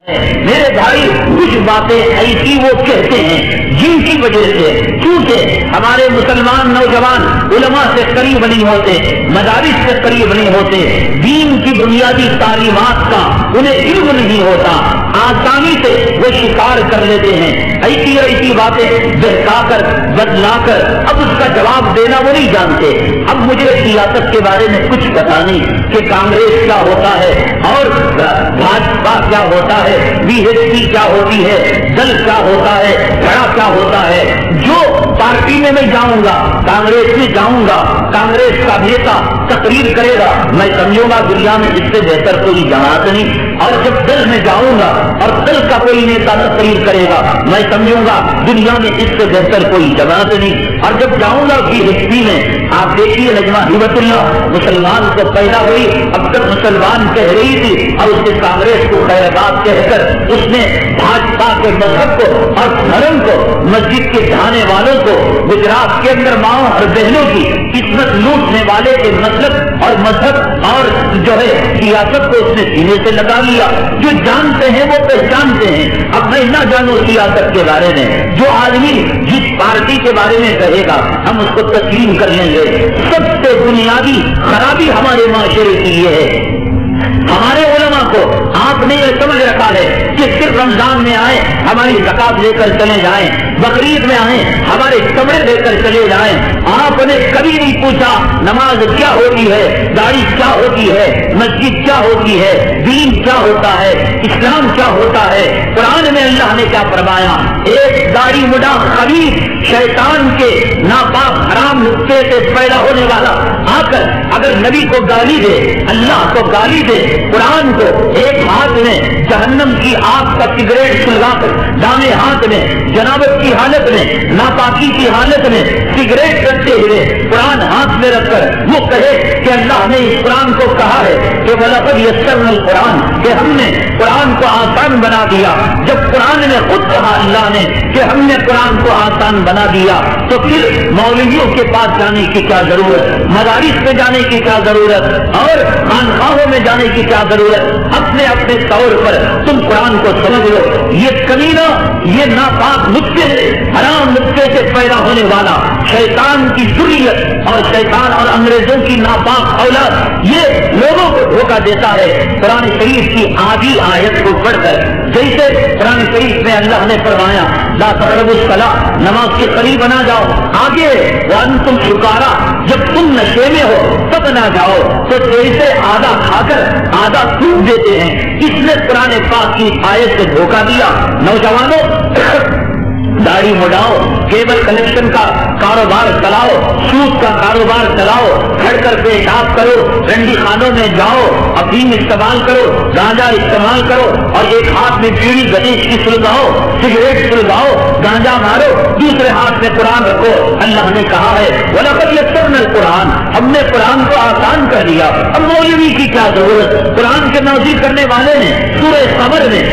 میرے بھائی کچھ باتیں ایسی وہ کہتے ہیں جن کی وجہ سے کیونکہ ہمارے مسلمان نوجوان علماء سے قریب نہیں ہوتے، مدارس سے قریب نہیں ہوتے، دین کی بنیادی تعلیمات کا انہیں علم نہیں ہوتا، آسانی سے وہ شکار کر لیتے ہیں ایسی ایسی باتیں بہکا کر بدلا کر اب اس کا جواب دینا وہ نہیں جانتے۔ اب مجھے سیاست کے بارے میں کچھ پتا نہیں کہ کانگریس کیا ہوتا ہے اور بھاجپا کیا ہوتا ہے، BJP کیا ہوتی ہے، دل کیا ہوتا ہے، گھڑا کیا ہوتا ہے۔ جو پارٹی میں میں جاؤں گا، کانگریس میں جاؤں گا، کانگریس کا نیتا تقریر کرے گا، میں سمجھوں گا دنیا میں اس سے بہتر کوئی جماعت نہیں، اور جب دل میں جاؤں گا اور دل کا کوئی نیتا تقریر کرے گا میں سمجھوں گا دنیا میں اس سے بہتر کوئی جماعت نہیں، اور جب جاؤں گا BJP میں آپ دیکھیے نجمہ ہبت اللہ مسلمان کو پیدا ہوئی، اب تک مسلمان کہہ رہی تھی اور اس نے کانگریس کو خیرات کہہ کر اس نے بھاجپا کے مذہب کو اور دھرم کو، مسجد کے جانے والوں کو، گجرات کے اندر ماؤں اور بہنوں کی قسمت لوٹنے والے کے مطلب اور مذہب اور جو ہے سیاست کو اس نے سینے سے لگا لیا۔ جو جانتے ہیں وہ پہچانتے ہیں۔ اب میں نہ جانوں سیاست کے بارے میں، جو آدمی جس پارٹی کے بارے میں کہے گا ہم اس کو تسلیم کر لیں گے۔ سب سے بنیادی خرابی ہمارے معاشرے کی یہ ہے، ہمارے علماء کو آپ نے یہ سمجھ رکھا ہے کہ صرف رمضان میں آئے ہماری زکات لے کر چلے جائیں، بقرعید میں آئے ہمارے کپڑے لے کر چلے جائیں۔ آپ نے کبھی نہیں پوچھا نماز کیا ہوتی ہے، داڑھی کیا ہوتی ہے، مسجد کیا ہوتی ہے، دین کیا ہوتا ہے، اسلام کیا ہوتا ہے۔ قرآن میں اللہ نے کیا فرمایا، ایک داڑھی مڈا خبیث شیطان کے ناپاک حرام نطفے سے پیدا ہونے والا آ کر اگر نبی کو گالی دے، اللہ کو گالی دے، قرآن کو ایک ہاتھ میں جہنم کی آگ کا سگریٹ سلگا کر، دائیں ہاتھ میں جنابت کی حالت میں، ناپاکی کی حالت میں سگریٹ کرتے ہوئے قرآن ہاتھ میں رکھ کر وہ کہے کہ اللہ نے اس قرآن کو کہا ہے کہ وَلَقَدْ يَسَّرْنَا الْقُرْآنَ، کہ ہم نے قرآن کو آسان بنا دیا۔ جب قرآن نے خود کہا اللہ نے کہ ہم نے قرآن کو آسان بنا دیا تو پھر مولویوں کے پاس جانے کی کیا ضرورت، مدارس میں جانے کی کیا ضرورت اور خانقاہوں میں جانے کی کیا ضرورت؟ اپنے اپنے طور پر تم قرآن کو سمجھ لو۔ یہ کمینہ، یہ ناپاک نطفے حرام نطفے سے پیدا ہونے والا شیطان کی ذریت اور شیطان اور انگریزوں کی ناپاک اولاد یہ لوگوں کو دھوکہ دیتا ہے۔ قرآن شریف کی آدھی آیت کو پڑھ کر جیسے قرآن شریف میں اللہ نے فرمایا لا تقربوا الصلاۃ، نماز کے قریب نہ جاؤ، آگے وانتم سکارا، جب تم نشے میں ہو تب نہ جاؤ، تو جیسے آدھا کھا کر آدھا تھوک دیتے ہیں، اس نے قرآن پاک کی آیت سے دھوکہ دیا۔ نوجوانوں داڑھی مڈاؤ، کیبل کنیکشن کا کاروبار چلاؤ، سود کا کاروبار چلاؤ، کھڑ کر پیشاب کرو، رنڈی خانوں میں جاؤ، افیم استعمال کرو، گانجا استعمال کرو، اور ایک ہاتھ میں بیڑی گنیش کی سلگاؤ، سگریٹ سلگاؤ، گانجا مارو، دوسرے ہاتھ میں قرآن رکھو۔ اللہ نے کہا ہے وَلَقَدْ يَسَّرْنَا الْقُرْآنَ، ہم نے قرآن کو آسان کر دیا۔ اب مولوی کی کیا ضرورت؟ قرآن کے نازل کرنے والے نے سورہ قمر میں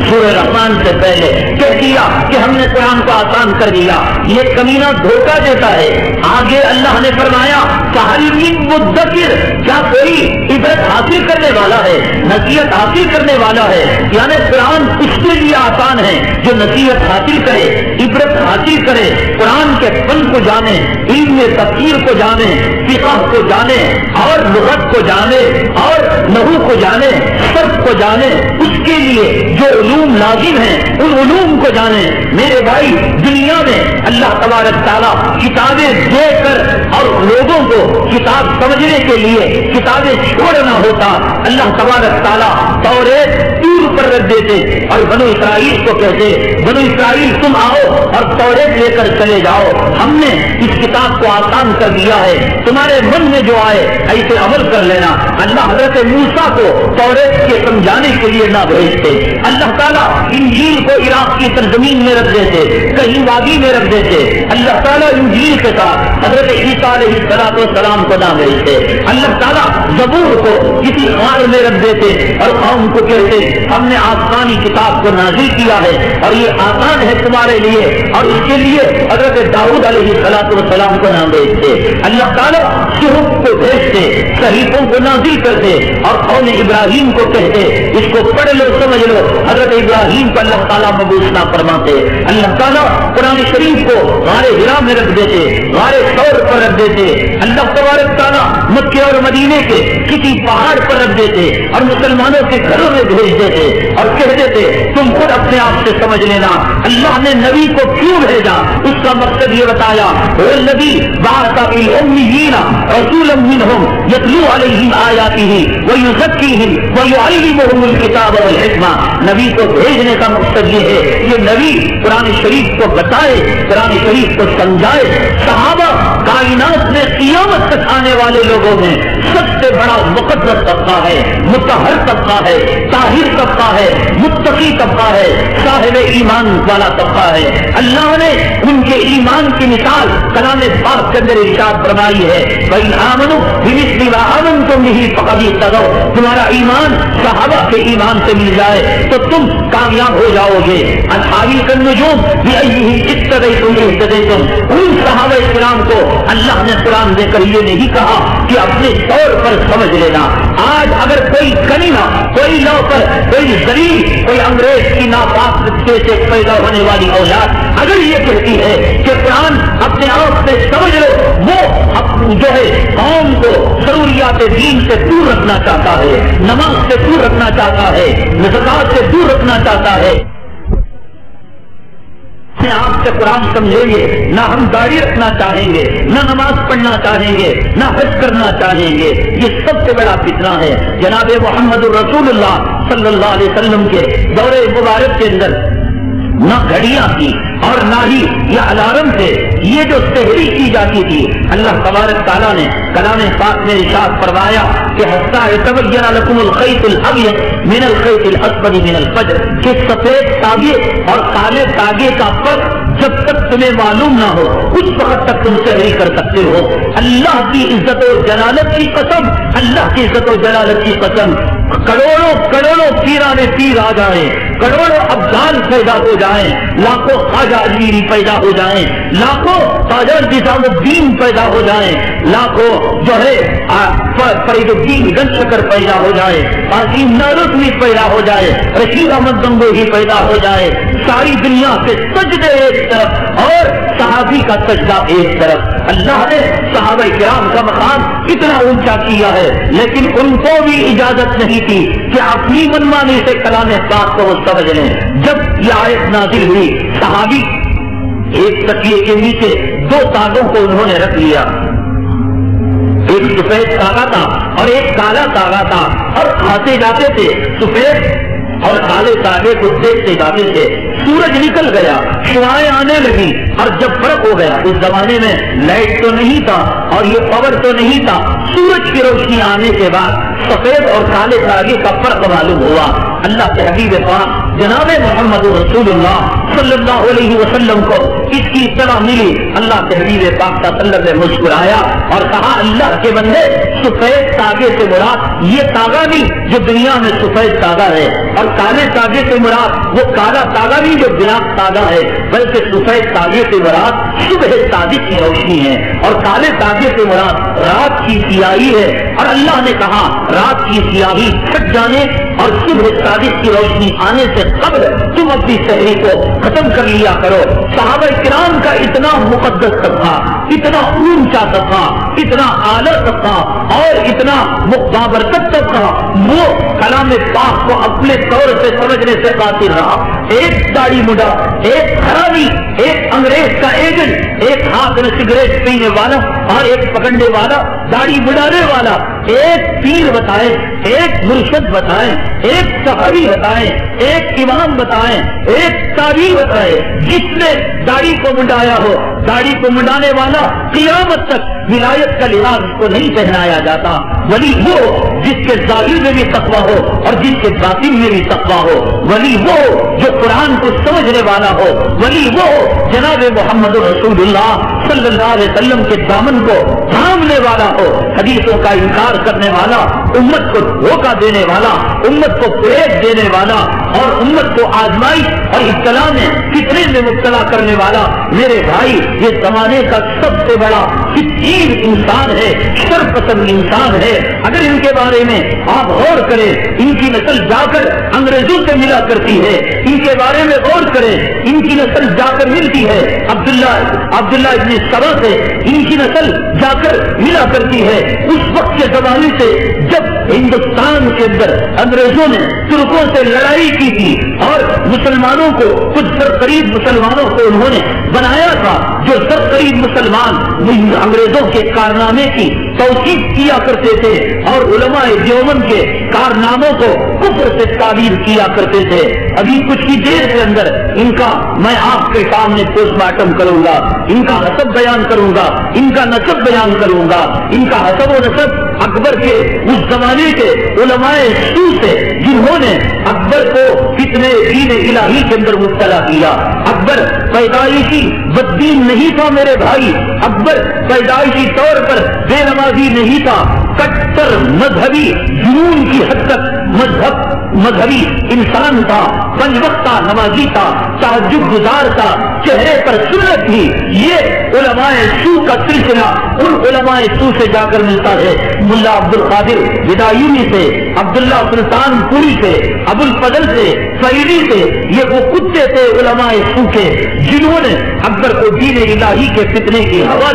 سورہ رحمان سے پہلے کہہ دیا کہ ہم نے قرآن کو آسان کر دیا۔ یہ کمینہ دھوکہ دیتا ہے۔ آگے اللہ نے فرمایا فَهَلْ مِن مُدَّكِرٍ، کیا کوئی عبرت حاصل کرنے والا ہے، نصیحت حاصل کرنے والا ہے؟ یعنی قرآن اس کے لیے آسان ہے جو نصیحت حاصل کرے، عبرت حاصل کرے، قرآن کے فن کو جانے، علم تفسیر کو جانے، فقہ کو جانے اور لغت کو جانے اور نحو کو جانے، صرف کو جانے، اس کے لیے جو علوم لازم ہیں ان علوم کو جانے۔ میرے بھائی دنیا میں اللہ تبارک تعالیٰ کتابیں دے کر اور لوگوں کو کتاب سمجھنے کے لیے کتابیں چھوڑنا ہوتا، اللہ تبارک تعالیٰ توریت دور پر رکھ دیتے اور بنو اسرائیل کو کہتے بنو اسرائیل تم آؤ اور توریت لے کر چلے جاؤ، ہم نے اس کتاب کو آسان کر دیا ہے، تمہارے من میں جو آئے ایسے عمل کر لینا۔ اللہ حضرت موسیٰ کو توریت کے سمجھانے کے لیے نہ بھیجتے، اللہ تعالیٰ انجیل کو عراق کی سرزمین میں رکھ دیتے، کہیں وادی میں رکھ دیتے، اللہ تعالیٰ انجیل کے ساتھ حضرت عیسیٰ علیہ السلام کو نہ بھیجتے، اللہ تعالیٰ زبور کو کسی غار میں رکھ دیتے اور قوم کو کہتے ہم نے آسمانی کتاب کو نازل کیا ہے اور یہ آسان ہے تمہارے لیے، اور اس کے لیے حضرت داؤد علیہ السلام کو نہ بھیجتے، اللہ تعالیٰ صحف کو بھیجتے، صحیفوں کو نازل کرتے اور قوم ابراہیم کو کہتے اس کو پڑھ لو سمجھ لو۔ حضرت حضرت ابراہیم کو اللہ تعالیٰ مبوس نہ فرماتے. اللہ تعالیٰ قرآن شریف کو غار ہرا میں رکھ دیتے, غار ثور پر رکھ دیتے, اللہ تبارک تعالیٰ مکے اور مدینے کے کسی پہاڑ پر رکھ دیتے اور مسلمانوں کے گھروں میں بھیج دیتے اور کہہ دیتے تم خود اپنے آپ سے سمجھ لینا اللہ نے نبی کو کیوں بھیجا. اس کا مقصد یہ بتایا والذی بعث فی الامیین رسولا منہم یتلو علیہم آیاتہ ویزکیہم ویعلمہم الکتاب والحکمہ. نبی کو بھیجنے کا مقصد یہ ہے یہ نبی قرآن شریف کو بتائے, قرآن شریف کو سمجھائے. صحابہ کائنات میں قیامت تک آنے والے لوگوں میں سب سے بڑا مقدس طبقہ ہے, مطہر طبقہ ہے, طاہر طبقہ ہے, متقی طبقہ ہے, صاحب ایمان والا طبقہ ہے. اللہ نے ان کے ایمان کی مثال کلام پاک کے اندر ارشاد فرمائی ہے وَإِنْ آمَنُوا بِمِثْلِ مَا آمَنْتُمْ بِهِ فَقَدِ اهْتَدَوْا. تمہارا ایمان صحابہ کے ایمان سے مل جائے تو تم کامیاب ہو جاؤ گے. اصحابی النجوم بِأَيِّهِمْ اقْتَدَيْتُمْ اهْتَدَيْتُمْ. ان صحابہ کرام کو اللہ نے قرآن دے کر یہ نہیں کہا کہ اپنے طور پر سمجھ لینا. آج اگر کوئی کلیمہ, کوئی نوکر, کوئی ذلیل, کوئی انگریز کی ناپاک رشتے سے پیدا ہونے والی اولاد اگر یہ کہتی ہے کہ قرآن اپنے آپ سے سمجھ لو, وہ جو ہے قوم کو ضروریات دین سے دور رکھنا چاہتا ہے, نماز سے دور رکھنا چاہتا ہے, زکات سے دور رکھنا چاہتا ہے. آپ سے قرآن سمجھیں گے نہ ہم داڑھی رکھنا چاہیں گے, نہ نماز پڑھنا چاہیں گے, نہ حج کرنا چاہیں گے. یہ سب سے بڑا فتنہ ہے. جناب محمد الرسول اللہ صلی اللہ علیہ وسلم کے دور مبارک کے اندر نہ گھڑیاں تھی اور نہ ہی یہ الارم تھے. یہ جو سحری کی جاتی تھی اللہ تبارک تعالیٰ نے کلام پاک میں ارشاد فرمایا کہ حتیٰ یتبین لکم الخیط الابیض من الخیط الاسود من الفجر, کہ سفید تاگے اور کالے تاگے کا فرق جب تک تمہیں معلوم نہ ہو اس وقت تک تم سحری کر سکتے ہو. اللہ کی عزت و جلالت کی قسم, اللہ کی عزت و جلالت کی قسم, کروڑوں کروڑوں پیرانے پیر آ جائیں, کروڑوں ابدال پیدا ہو جائیں, لاکھوں خواجہ اجمیری پیدا ہو جائیں, لاکھوں خواجہ نظام الدین پیدا ہو جائیں, لاکھوں جو ہے فرید الدین گنج شکر پیدا ہو جائے, عظیم نارثوی پیدا ہو جائے, رشید احمد گنگوہی پیدا ہو جائے, ساری دنیا کے سجدے ایک طرف اور صحابی کا سجدہ ایک طرف. اللہ نے صحابہ کرام کا مقام اتنا اونچا کیا ہے لیکن ان کو بھی اجازت نہیں تھی کہ اپنی منمانی سے کلام پاک کو وہ سمجھ لیں. جب یہ آیت نازل ہوئی صحابی ایک تکیے کے نیچے دو تاگوں کو انہوں نے رکھ لیا, ایک سفید تاگا تھا اور ایک کالا تاگا تھا, اور کھاتے جاتے تھے سفید اور کالے تاگے کو دیکھتے جاتے تھے. سورج نکل گیا, شعائیں آنے لگی, اور جب فرق ہو گیا, اس زمانے میں لائٹ تو نہیں تھا اور یہ پاور تو نہیں تھا, سورج کی روشنی آنے کے بعد سفید اور کالے تاگے کا فرق معلوم ہوا. اللہ کے حبیب پاک جناب محمد رسول اللہ صلی اللہ علیہ وسلم کو اس کی اطلاع ملی. اللہ کے حبیب پاک صلی اللہ علیہ وسلم نے مسکرایا اور کہا اللہ کے بندے سفید تاگے سے مراد یہ تاگا نہیں جو دنیا میں سفید تاگا ہے, اور کالے تاگے سے مراد وہ کالا تاگا نہیں جو بلاک تاگا ہے, بلکہ سفید تاگے سے مراد صبح صادق کی روشنی ہے اور کالے تاگے سے مراد رات کی سیاہی ہے. اور اللہ نے کہا رات کی سیاہی چھٹ جانے اور صبح صادق کی روشنی آنے سے قبل تم اپنی سحری کو ختم کر لیا کرو. صحابہ کرام کا اتنا مقدس طبقہ, اتنا اونچا طبقہ, اتنا اعلیٰ طبقہ اور اتنا بابرکت طبقہ وہ کلام پاک کو اپنے طور سے سمجھنے سے قاصر رہا. ایک داڑھی مڈا, ایک خرابی, ایک انگریز کا ایجنٹ, ایک ہاتھ میں سگریٹ پینے والا اور ایک پکڑنے والا, داڑھی مڈانے والا, ایک پیر بتائے, ایک مرشد بتائیں, ایک صحابی بتائیں, ایک امام بتائیں, ایک تابعی بتائے. جس نے داڑھی کو منڈایا ہو, داڑھی کو منڈانے والا قیامت تک ولایت کا لباس کو نہیں پہنایا جاتا. ولی وہ جس کے ظاہر میں بھی تقویٰ ہو اور جس کے باطن میں بھی تقویٰ ہو, ولی وہ جو قرآن کو سمجھنے والا ہو, ولی وہ جناب محمد رسول اللہ صلی اللہ علیہ وسلم کے دامن کو تھامنے والا ہو, حدیثوں کا انکار کرنے والا, امت کو دھوکہ دینے والا, امت کو فریب دینے والا اور امت کو آزمائی اور ابتلا میں فتنے میں مبتلا کرنے والا. میرے بھائی یہ زمانے کا سب سے بڑا فتیر انسان ہے، شر پسند انسان ہے. اگر ان کے بارے میں آپ غور کریں، ان کی نسل جا کر انگریزوں سے ملا کرتی ہے. ان کے بارے میں غور کریں، ان کی نسل جا کر ملتی ہے عبداللہ ابن سبا سے، ان کی نسل جا کر ملا کرتی ہے. اس وقت کے زمانے سے جب ہندوستان کے اندر انگریزوں نے ترکوں سے لڑائی کی تھی اور مسلمانوں کو، کچھ سرقریب مسلمانوں کو انہوں نے بنایا تھا، جو سرقریب مسلمان انگریزوں کے کارنامے کی توثیق کیا کرتے تھے اور علماء دیوبند کے کارناموں کو کفر سے تعبیر کیا کرتے تھے. ابھی کچھ ہی دیر کے اندر ان کا میں آپ کے سامنے پوسٹ مارٹم کروں گا، ان کا حسب بیان کروں گا، ان کا نسب بیان کروں گا. ان کا حسب و نسب اکبر کے اس زمانے کے علماء سو سے جنہوں نے اکبر کو فتنے دین الہی کے اندر مبتلا کیا. اکبر پیدائشی بددین نہیں تھا میرے بھائی، اکبر پیدائشی طور پر بے نمازی نہیں تھا، کٹر مذہبی جنون کی حد تک مذہبی انسان تھا، پنج وقتہ نمازی تھا، تہجد گزار تھا، چہرے پر سنت تھی. یہ علماء سو کا سلسلہ ان علماء سو سے جا کر ملتا ہے. ملا عبد القادر ودایونی سے، عبداللہ سلطان پوری سے، ابو الفضل سے، فیضی سے، یہ وہ کتے تھے علماء سو کے جنہوں نے اکبر کو دین الہی کے فتنے کی ہوا